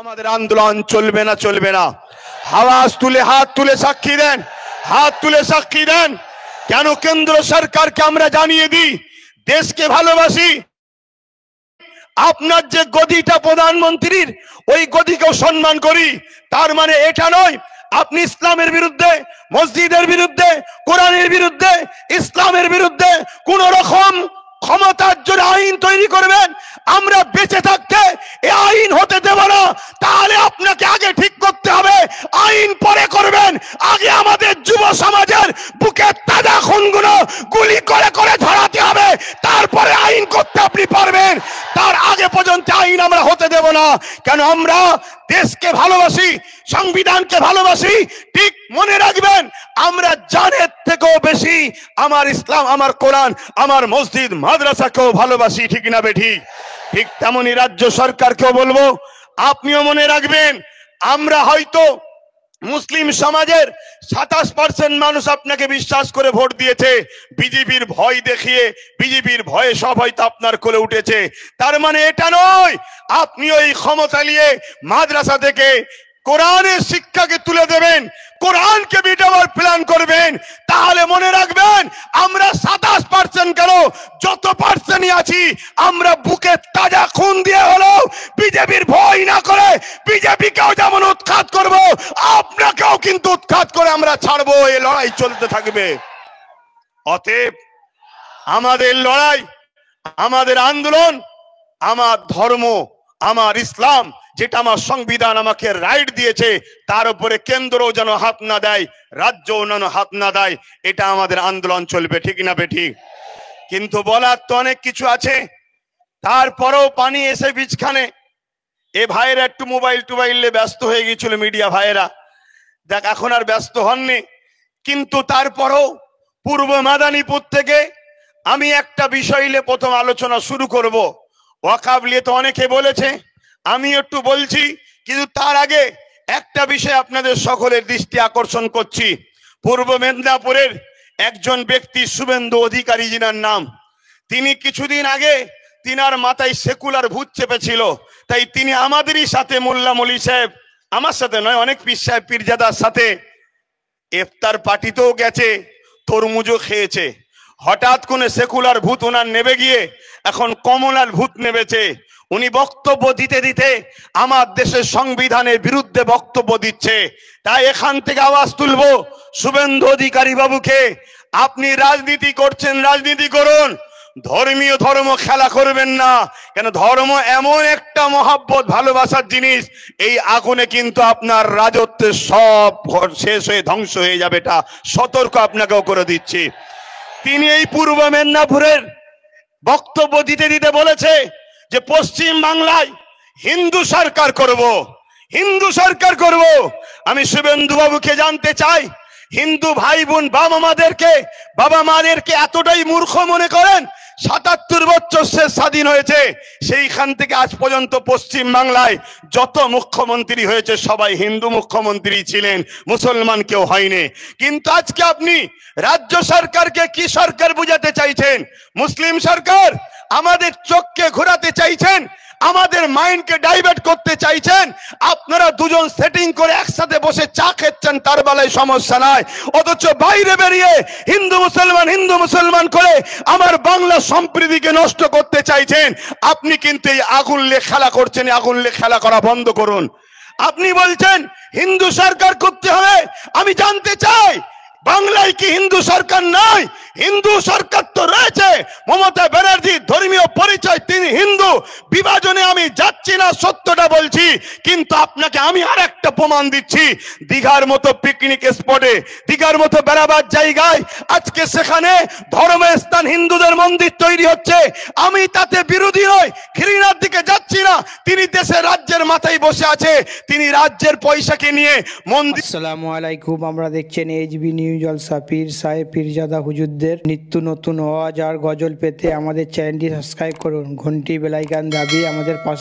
আমাদের আন্দোলন চলবে না, চলবে না। আওয়াজ তুলে হাত তুলে সাক্ষী দেন, হাত তুলে সাক্ষী দেন। কেন কেন্দ্র সরকারকে আমরা জানিয়ে দিই দেশকে ভালোবাসি। আপনার যে গদিটা প্রধানমন্ত্রীর, ওই গদিকেও সম্মান করি। তার মানে এটা নয় আপনি ইসলামের বিরুদ্ধে, মসজিদের বিরুদ্ধে, কোরআনের বিরুদ্ধে, ইসলামের বিরুদ্ধে কোন রকম ক্ষমতার জন্য আইন তৈরি করবেন। আমরা বেঁচে থাকতে এই আইন হতে দেব না। তাহলে আপনাকে আগে ঠিক করতে হবে, আইন পরে করবেন। আগে আমাদের যুব সমাজের বুকে তাজা খুনগুলো গুলি করে করে ধরাতে হবে, তারপরে আইন করতে আপনি পারবেন। তার আগে পর্যন্ত আইন আমরা হতে দেব না। কেন আমরা দেশকে ভালোবাসি, সংবিধানকে ভালোবাসি। ঠিক মনে রাখবেন, আমরা জানের থেকেও বেশি আমার ইসলাম, আমার কোরআন, আমার মসজিদ মাদ্রাসাকেও ভালোবাসি। ঠিক না বেঠিক? ঠিক তেমনি রাজ্য সরকারকেও বলবো, আপনিও মনে রাখবেন, আমরা হয়তো মুসলিম সমাজের 27% মানুষ আপনাকে বিশ্বাস করে ভোট দিয়েছে। বিজেপির ভয় দেখিয়ে, বিজেপির ভয়ে সব হয়তো আপনার কোলে উঠেছে। তার মানে এটা নয় আপনিও এই ক্ষমতা নিয়ে মাদ্রাসা থেকে কোরআনের শিক্ষাকে তুলে দেবেন, কোরআনকে মিটাবার প্ল্যান করবেন। তাহলে মনে রাখবেন, আমরা 27% কেন, যত পার্সেন্টই আছি, আমরা বুকে তাজা খুন দিয়ে হলো বিজেপির ভয় না করে বিজেপিকেও যেমন উৎখাত করব, আপনাকেও কিন্তু উৎখাত করে আমরা ছাড়বো। এই লড়াই চলতে থাকবে। অতএব আমাদের লড়াই, আমাদের আন্দোলন, আমার ধর্ম, আমার ইসলাম, যেটা আমার সংবিধান আমাকে রাইট দিয়েছে, তার উপরে কেন্দ্রও যেন হাত না দেয়, রাজ্যও যেন হাত না দেয়। এটা আমাদের আন্দোলন চলবে। ঠিক না বেঠিক? কিন্তু বলার তো অনেক কিছু আছে। তারপরেও পানি এসে বীজখানে। এ ভাইয়েরা একটু মোবাইল টোবাইলে ব্যস্ত হয়ে গিয়েছিল, মিডিয়া ভাইয়েরা। দেখ, এখন আর ব্যস্ত হননি। কিন্তু তারপরেও পূর্ব মাদারীপুর থেকে আমি একটা বিষয় নিয়ে প্রথম আলোচনা শুরু করব। ওয়াকাব নিয়ে তো অনেকে বলেছে, আমি একটু বলছি। কিন্তু তার আগে একটা বিষয় আপনাদের সকলের দৃষ্টি আকর্ষণ করছি। পূর্ব মেদিনীপুরের একজন ব্যক্তি শুভেন্দু অধিকারী, জিনার নাম, তিনি কিছুদিন আগে তিনার মাথায় সেকুলার ভূত চেপেছিল। তাই তিনি আমাদেরই সাথে, মোল্লা মলি সাহেব, আমার সাথে নয়, অনেক পীর সাহেব পীরজাদার সাথে ইফতার পার্টিতেও গেছে, তরমুজও খেয়েছে। হঠাৎ করে সেকুলার ভূত ওনার নেবে গিয়ে এখন কমলার ভূত নেবেছে। উনি বক্তব্য দিতে দিতে আমার দেশের সংবিধানের বিরুদ্ধে বক্তব্য দিচ্ছে। তাই এখান থেকে আওয়াজ তুলবো, শুভেন্দু অধিকারী বাবুকে, আপনি রাজনীতি করছেন, রাজনীতি করুন, ধর্মীয় ধর্ম খেলা করবেন না। কেন ধর্ম এমন একটা মহাব্বত, ভালোবাসার জিনিস, এই আগুনে কিন্তু আপনার রাজত্বের সব শেষ হয়ে ধ্বংস হয়ে যাবে। এটা সতর্ক আপনাকেও করে দিচ্ছি। তিনি এই পূর্ব মেদিনীপুরের বক্তব্য দিতে দিতে বলেছে যে পশ্চিম বাংলায় হিন্দু সরকার করব, হিন্দু সরকার করব। আমি শুভেন্দু বাবুকে জানতে চাই, হিন্দু ভাই বোন বাবা মাদেরকে এতটাই মূর্খ মনে করেন? 77 বছর সে স্বাধীন হয়েছে, সেইখান থেকে আজ পর্যন্ত পশ্চিম বাংলায় যত মুখ্যমন্ত্রী হয়েছে সবাই হিন্দু মুখ্যমন্ত্রী ছিলেন, মুসলমান কেউ হয়নি। কিন্তু আজকে আপনি রাজ্য সরকারকে কি সরকার বুঝাতে চাইছেন? মুসলিম সরকার। আমাদের চোখকে ঘোরাতে চাইছেন, আমাদের মাইন্ডকে ডাইভার্ট করতে চাইছেন। আপনারা দুজন সেটিং করে একসাথে বসে চা খেচ্ছেন, তার বেলায় সমস্যা নাই। অথচ বাইরে বেরিয়ে হিন্দু মুসলমান করে আমার বাংলা সম্প্রীতিকে নষ্ট করতে চাইছেন। আপনি কিন্তু এই আগুন নিয়ে খেলা করছেন, আগুন নিয়ে খেলা করা বন্ধ করুন। আপনি বলছেন হিন্দু সরকার করতে হবে। আমি জানতে চাই, বাংলায় কি হিন্দু সরকার নাই? হিন্দু সরকার তো রয়েছে। মমতা ব্যানার্জি ধর্মীয় পরিচয়, তিনি হিন্দু। বিভাজনে আমি যাচ্ছি না, সত্যটা বলছি। কিন্তু আপনাকে আমি আর একটা প্রমাণ দিচ্ছি। দীঘার মতো পিকনিক স্পটে, দীঘার মতো বেড়াবার জায়গায় আজকে সেখানে ধর্মের স্থান, হিন্দুদের মন্দির তৈরি হচ্ছে। আমি তাতে বিরোধী নই, ঘৃণার দিকে যাচ্ছি না। তিনি দেশের রাজ্যের মাথায় বসে আছে, তিনি রাজ্যের পয়সাকে নিয়ে মন্দির। আসসালামু আলাইকুম, আমরা দেখছেন এইচবি নিউজ জলসা। পীর সাহেব পীরজাদা হুজুরদের নিত্য নতুন ওয়াজ আর গজল পেতে আমাদের চ্যানেলটি সাবস্ক্রাইব করুন, ঘন্টি বেলাইকান দাবি আমাদের পাশে।